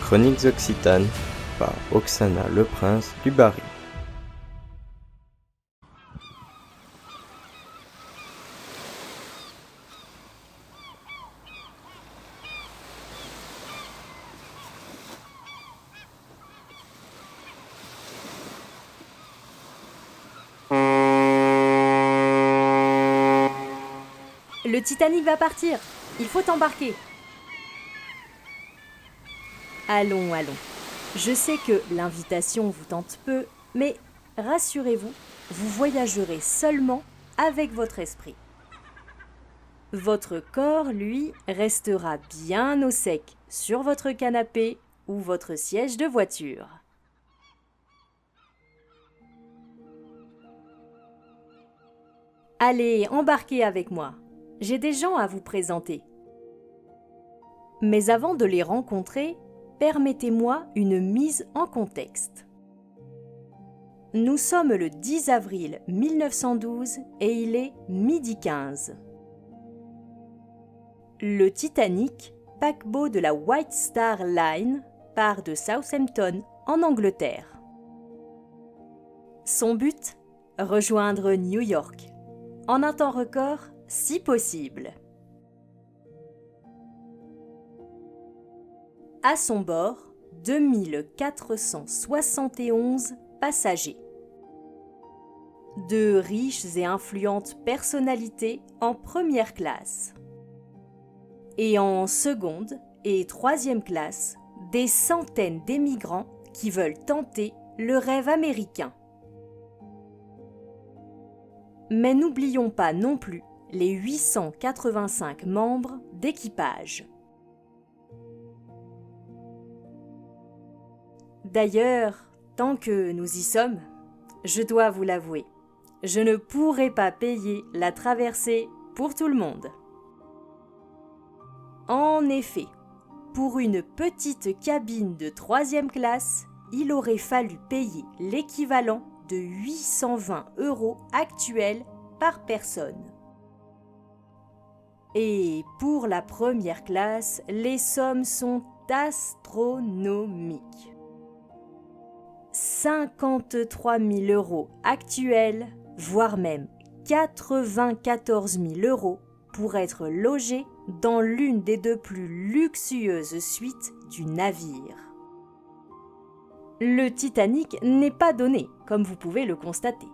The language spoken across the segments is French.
Chroniques Occitanes par Oksana Le Prince du Barry. Le Titanic va partir. Il faut embarquer. Allons. Je sais que l'invitation vous tente peu, mais rassurez-vous, vous voyagerez seulement avec votre esprit. Votre corps, lui, restera bien au sec sur votre canapé ou votre siège de voiture. Allez, embarquez avec moi. J'ai des gens à vous présenter. Mais avant de les rencontrer, permettez-moi une mise en contexte. Nous sommes le 10 avril 1912 et il est 12h15. Le Titanic, paquebot de la White Star Line, part de Southampton en Angleterre. Son but ? Rejoindre New York, en un temps record si possible. À son bord, 2471 passagers. De riches et influentes personnalités en première classe. Et en seconde et troisième classe, des centaines d'émigrants qui veulent tenter le rêve américain. Mais n'oublions pas non plus les 885 membres d'équipage. D'ailleurs, tant que nous y sommes, je dois vous l'avouer, je ne pourrai pas payer la traversée pour tout le monde. En effet, pour une petite cabine de 3e classe, il aurait fallu payer l'équivalent de 820 € actuels par personne. Et pour la première classe, les sommes sont astronomiques. 53 000 € actuels, voire même 94 000 € pour être logé dans l'une des deux plus luxueuses suites du navire. Le Titanic n'est pas donné, comme vous pouvez le constater.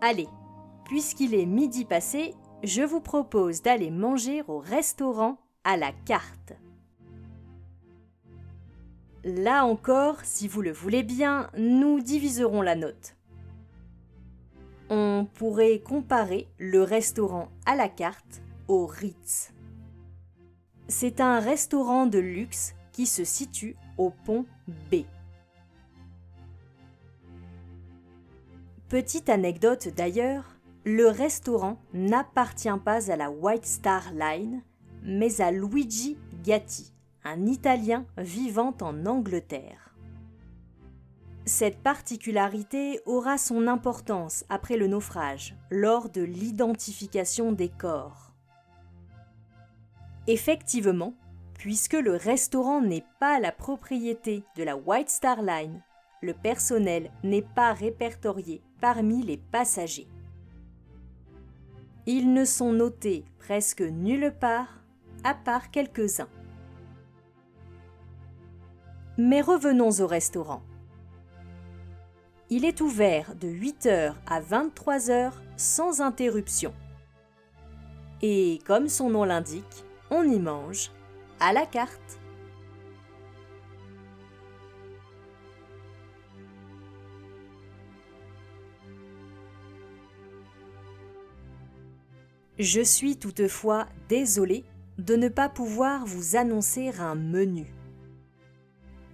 Allez, puisqu'il est midi passé, je vous propose d'aller manger au restaurant à la carte. Là encore, si vous le voulez bien, nous diviserons la note. On pourrait comparer le restaurant à la carte au Ritz. C'est un restaurant de luxe qui se situe au pont B. Petite anecdote d'ailleurs, le restaurant n'appartient pas à la White Star Line, mais à Luigi Gatti, un Italien vivant en Angleterre. Cette particularité aura son importance après le naufrage, lors de l'identification des corps. Effectivement, puisque le restaurant n'est pas la propriété de la White Star Line, le personnel n'est pas répertorié parmi les passagers. Ils ne sont notés presque nulle part, à part quelques-uns. Mais revenons au restaurant. Il est ouvert de 8h à 23h sans interruption. Et comme son nom l'indique, on y mange à la carte. Je suis toutefois désolée de ne pas pouvoir vous annoncer un menu.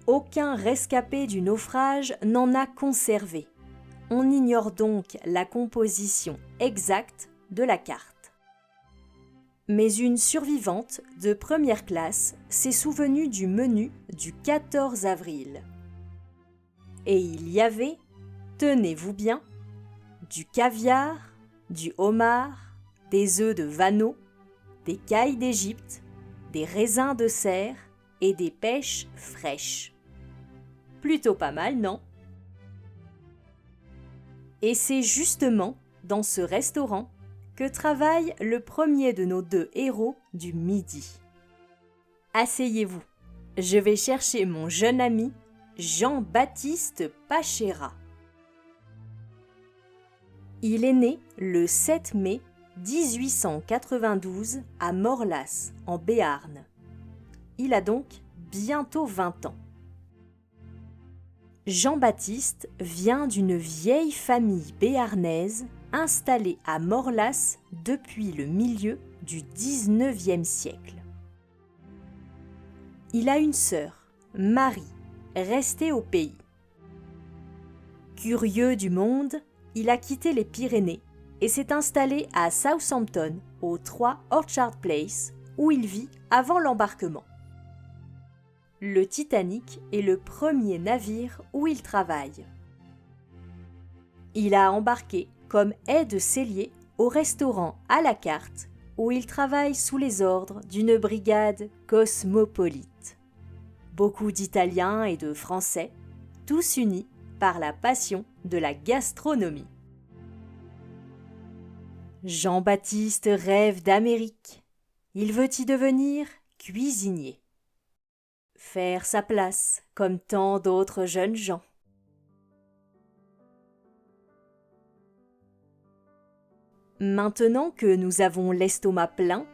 Aucun rescapé du naufrage n'en a conservé. On ignore donc la composition exacte de la carte. Mais une survivante de première classe s'est souvenue du menu du 14 avril. Et il y avait, tenez-vous bien, du caviar, du homard, des œufs de vanneau, des cailles d'Égypte, des raisins de serre et des pêches fraîches. Plutôt pas mal, non? Et c'est justement dans ce restaurant que travaille le premier de nos deux héros du midi. Asseyez-vous, je vais chercher mon jeune ami Jean-Baptiste Pachera. Il est né le 7 mai 1892 à Morlas, en Béarn. Il a donc bientôt 20 ans. Jean-Baptiste vient d'une vieille famille béarnaise installée à Morlas depuis le milieu du XIXe siècle. Il a une sœur, Marie, restée au pays. Curieux du monde, il a quitté les Pyrénées et s'est installé à Southampton, au 3 Orchard Place, où il vit avant l'embarquement. Le Titanic est le premier navire où il travaille. Il a embarqué comme aide-cellier au restaurant à la carte où il travaille sous les ordres d'une brigade cosmopolite. Beaucoup d'Italiens et de Français, tous unis par la passion de la gastronomie. Jean-Baptiste rêve d'Amérique. Il veut y devenir cuisinier. Faire sa place comme tant d'autres jeunes gens. Maintenant que nous avons l'estomac plein,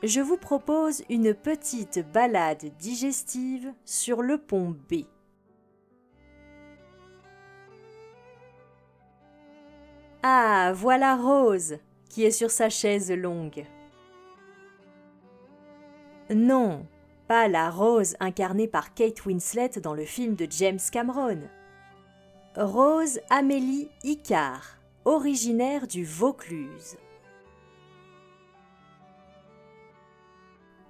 je vous propose une petite balade digestive sur le pont B. Ah, voilà Rose, qui est sur sa chaise longue. Non, pas la Rose incarnée par Kate Winslet dans le film de James Cameron. Rose Amélie Icard, originaire du Vaucluse.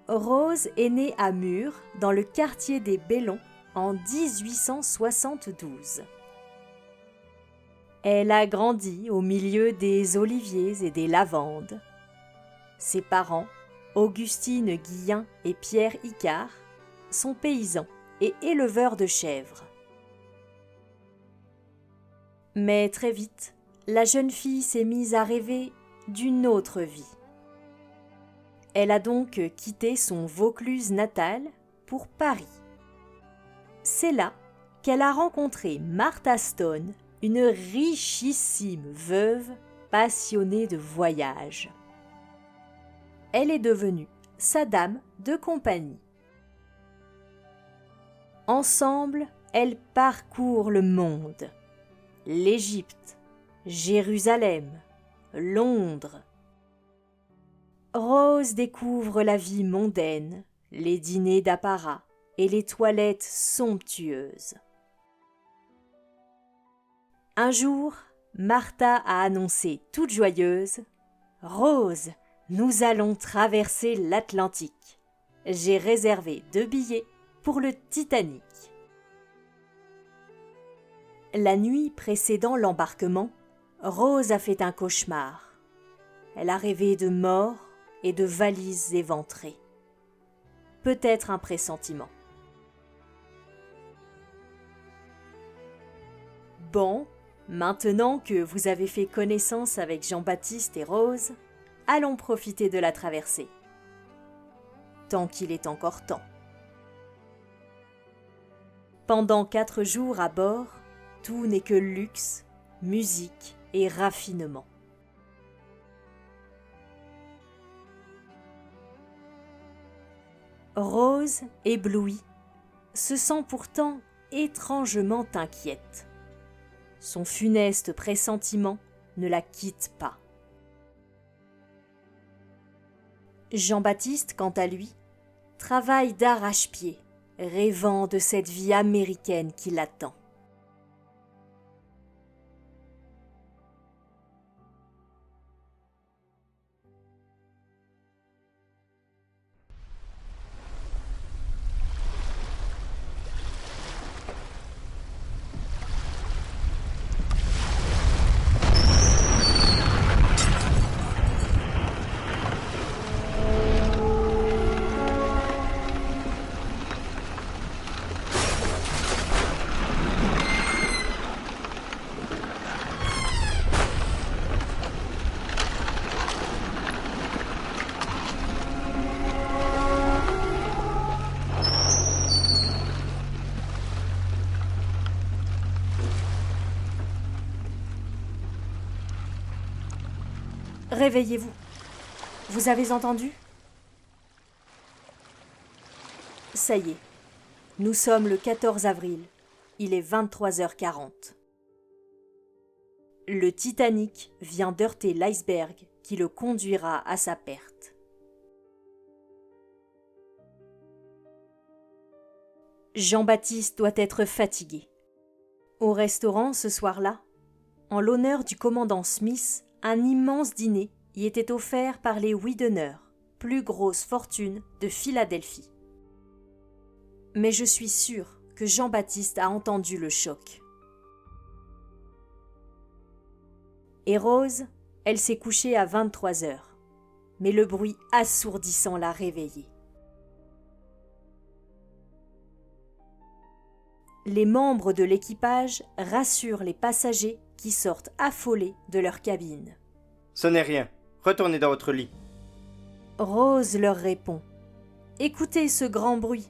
Rose est née à Murs, dans le quartier des Bellons, en 1872. Elle a grandi au milieu des oliviers et des lavandes. Ses parents, Augustine Guillain et Pierre Icard, sont paysans et éleveurs de chèvres. Mais très vite, la jeune fille s'est mise à rêver d'une autre vie. Elle a donc quitté son Vaucluse natal pour Paris. C'est là qu'elle a rencontré Martha Stone, une richissime veuve passionnée de voyage. Elle est devenue sa dame de compagnie. Ensemble, elles parcourent le monde. L'Égypte, Jérusalem, Londres. Rose découvre la vie mondaine, les dîners d'apparat et les toilettes somptueuses. Un jour, Martha a annoncé toute joyeuse « Rose, nous allons traverser l'Atlantique. J'ai réservé 2 billets pour le Titanic. » La nuit précédant l'embarquement, Rose a fait un cauchemar. Elle a rêvé de mort et de valises éventrées. Peut-être un pressentiment. Bon, maintenant que vous avez fait connaissance avec Jean-Baptiste et Rose, allons profiter de la traversée. Tant qu'il est encore temps. Pendant 4 jours à bord, tout n'est que luxe, musique et raffinement. Rose, éblouie, se sent pourtant étrangement inquiète. Son funeste pressentiment ne la quitte pas. Jean-Baptiste, quant à lui, travaille d'arrache-pied, rêvant de cette vie américaine qui l'attend. réveillez-vous. Vous avez entendu ? Ça y est, nous sommes le 14 avril. Il est 23h40. Le Titanic vient d'heurter l'iceberg qui le conduira à sa perte. Jean-Baptiste doit être fatigué. Au restaurant ce soir-là, en l'honneur du commandant Smith, un immense dîner y était offert par les Widener, plus grosse fortune de Philadelphie. Mais je suis sûre que Jean-Baptiste a entendu le choc. Et Rose, elle s'est couchée à 23h, mais le bruit assourdissant l'a réveillée. Les membres de l'équipage rassurent les passagers qui sortent affolés de leur cabine. « Ce n'est rien. Retournez dans votre lit. » Rose leur répond. « Écoutez ce grand bruit.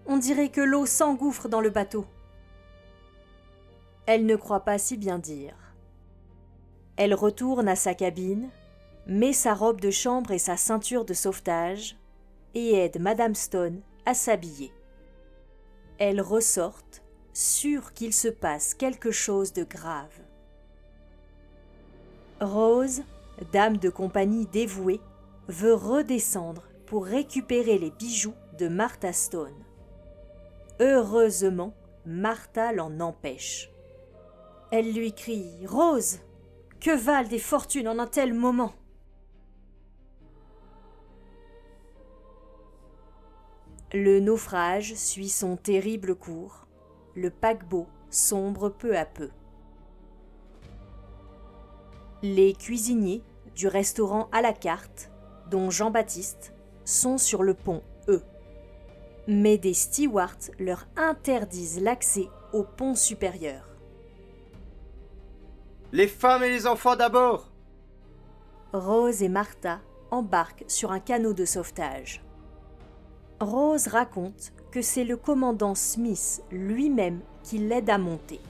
On dirait que l'eau s'engouffre dans le bateau. » Elle ne croit pas si bien dire. Elle retourne à sa cabine, met sa robe de chambre et sa ceinture de sauvetage et aide Madame Stone à s'habiller. Elles ressortent, sûres qu'il se passe quelque chose de grave. Rose, dame de compagnie dévouée, veut redescendre pour récupérer les bijoux de Martha Stone. Heureusement, Martha l'en empêche. Elle lui crie « Rose, que valent des fortunes en un tel moment ?» Le naufrage suit son terrible cours. Le paquebot sombre peu à peu. Les cuisiniers du restaurant à la carte, dont Jean-Baptiste, sont sur le pont E. Mais des stewards leur interdisent l'accès au pont supérieur. « Les femmes et les enfants d'abord !» Rose et Martha embarquent sur un canot de sauvetage. Rose raconte que c'est le commandant Smith lui-même qui l'aide à monter.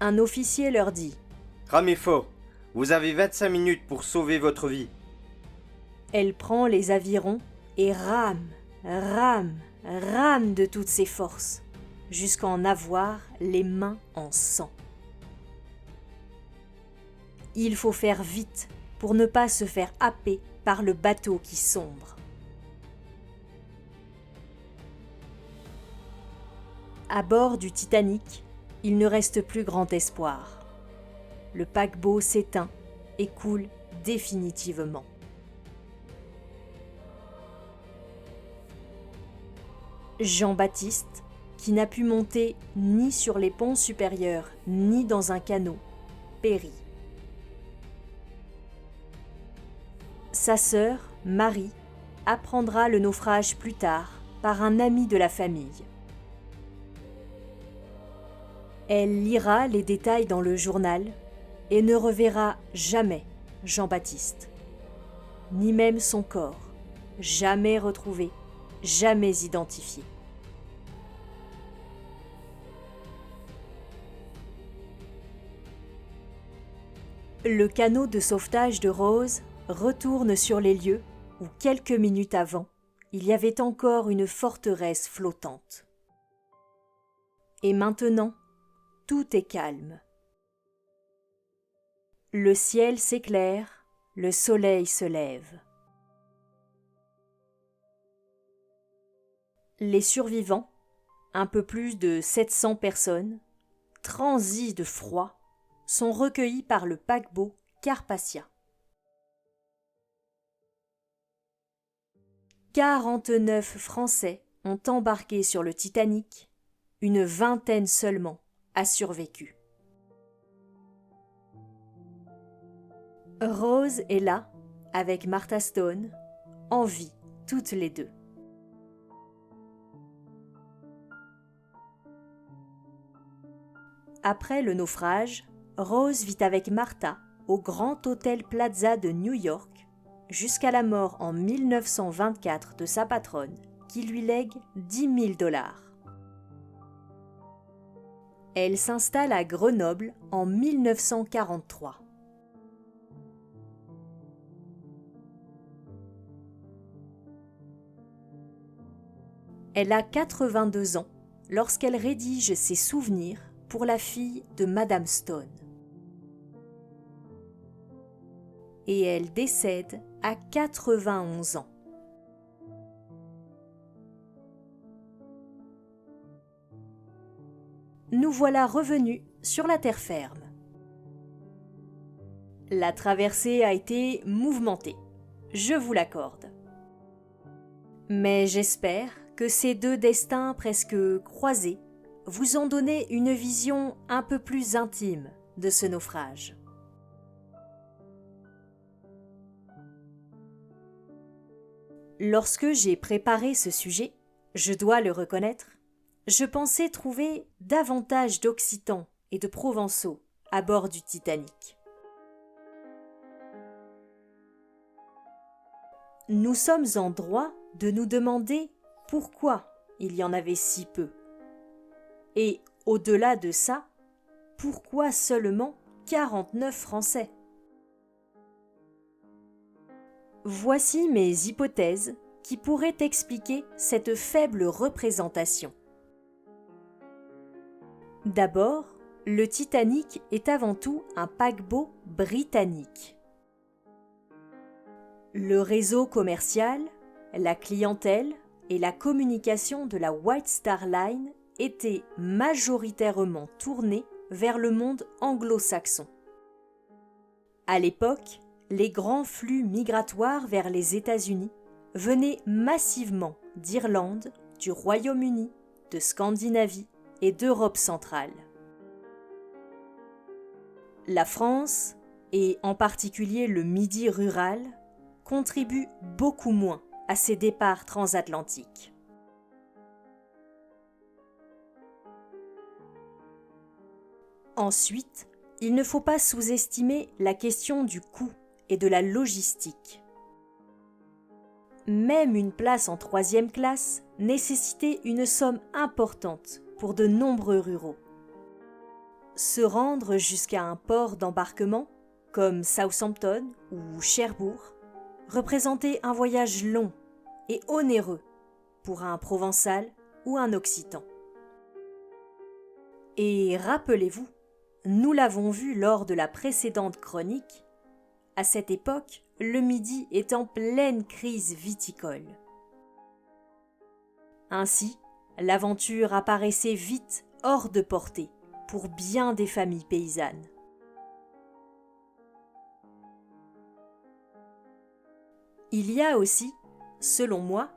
Un officier leur dit « Ramez fort, vous avez 25 minutes pour sauver votre vie. » Elle prend les avirons et rame de toutes ses forces, jusqu'à en avoir les mains en sang. Il faut faire vite pour ne pas se faire happer par le bateau qui sombre. À bord du Titanic, il ne reste plus grand espoir. Le paquebot s'éteint et coule définitivement. Jean-Baptiste, qui n'a pu monter ni sur les ponts supérieurs ni dans un canot, périt. Sa sœur, Marie, apprendra le naufrage plus tard par un ami de la famille. Elle lira les détails dans le journal et ne reverra jamais Jean-Baptiste, ni même son corps, jamais retrouvé, jamais identifié. Le canot de sauvetage de Rose retourne sur les lieux où, quelques minutes avant, il y avait encore une forteresse flottante. Et maintenant, tout est calme. Le ciel s'éclaire, le soleil se lève. Les survivants, un peu plus de 700 personnes, transis de froid, sont recueillis par le paquebot Carpathia. 49 Français ont embarqué sur le Titanic, une vingtaine seulement a survécu. Rose est là, avec Martha Stone, en vie toutes les deux. Après le naufrage, Rose vit avec Martha au Grand Hôtel Plaza de New York jusqu'à la mort en 1924 de sa patronne qui lui lègue $10 000. Elle s'installe à Grenoble en 1943. Elle a 82 ans lorsqu'elle rédige ses souvenirs pour la fille de Madame Stone. Et elle décède à 91 ans. Nous voilà revenus sur la terre ferme. La traversée a été mouvementée, je vous l'accorde. Mais j'espère que ces deux destins presque croisés vous ont donné une vision un peu plus intime de ce naufrage. Lorsque j'ai préparé ce sujet, je dois le reconnaître, je pensais trouver davantage d'Occitans et de Provençaux à bord du Titanic. Nous sommes en droit de nous demander pourquoi il y en avait si peu. Et au-delà de ça, pourquoi seulement 49 Français ? Voici mes hypothèses qui pourraient expliquer cette faible représentation. D'abord, le Titanic est avant tout un paquebot britannique. Le réseau commercial, la clientèle et la communication de la White Star Line étaient majoritairement tournés vers le monde anglo-saxon. À l'époque, les grands flux migratoires vers les États-Unis venaient massivement d'Irlande, du Royaume-Uni, de Scandinavie et d'Europe centrale. La France, et en particulier le Midi rural, contribue beaucoup moins à ces départs transatlantiques. Ensuite, il ne faut pas sous-estimer la question du coût et de la logistique. Même une place en 3e classe nécessitait une somme importante pour de nombreux ruraux. Se rendre jusqu'à un port d'embarquement, comme Southampton ou Cherbourg, représentait un voyage long et onéreux pour un Provençal ou un Occitan. Et rappelez-vous, nous l'avons vu lors de la précédente chronique, à cette époque, le Midi est en pleine crise viticole. Ainsi, l'aventure apparaissait vite hors de portée pour bien des familles paysannes. Il y a aussi, selon moi,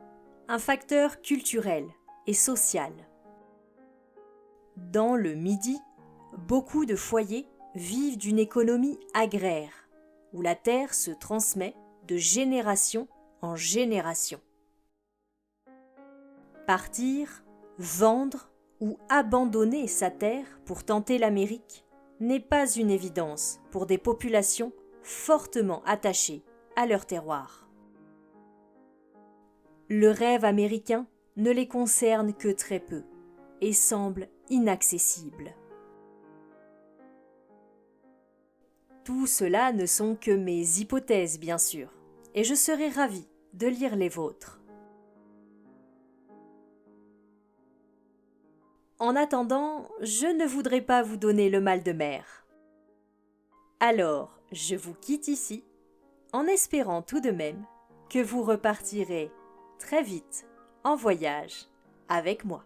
un facteur culturel et social. Dans le Midi, beaucoup de foyers vivent d'une économie agraire, où la terre se transmet de génération en génération. Partir, vendre ou abandonner sa terre pour tenter l'Amérique n'est pas une évidence pour des populations fortement attachées à leur terroir. Le rêve américain ne les concerne que très peu et semble inaccessible. Tout cela ne sont que mes hypothèses, bien sûr, et je serai ravie de lire les vôtres. En attendant, je ne voudrais pas vous donner le mal de mer. Alors, je vous quitte ici, en espérant tout de même que vous repartirez très vite en voyage avec moi.